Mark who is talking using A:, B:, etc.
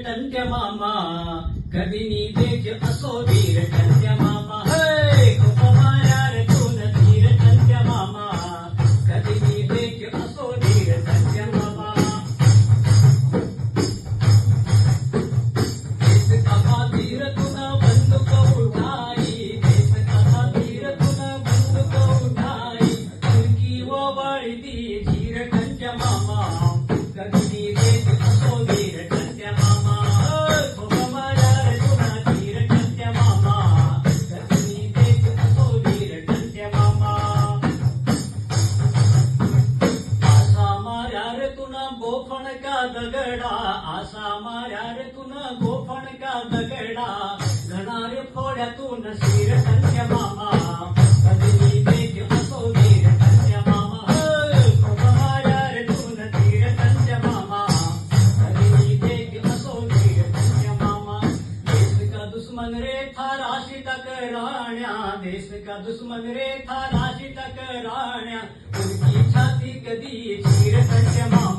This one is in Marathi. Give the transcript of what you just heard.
A: टंट्या मामा कधी नी देख असो धीर टंट्या मामा हे खूप माया रे तून धीर टंट्या मामा कधी नी देख असो धीर टंट्या मामा देश कसा धीर तुन बंदूक उठाई देश कसा धीर तुन बंदूक उठाई तुर्की वळी ती धीर टंट्या मामा कधी नी देख असो धीर टंट्या मामा खूप माया रे तुन धीर टंट्या मामा कधी नी देख असो धीर टंट्या मामा आशा मार्या रे तुन गोफण का दगडा आशा मार्या रे तुन गोफण का दगडा घणारे फोड्यातून शिर टंट्या मामा कधी नी देख असो धीर टंट्या मामा खूप माया रे तुन धीर टंट्या मामा कधी नी देख असो धीर टंट्या मामा देश का दुश्मन रे थारा टकराण्या देश का दुश्मन रे थारा टकराण्या उनकी छाती कधी धीर टंट्या मामा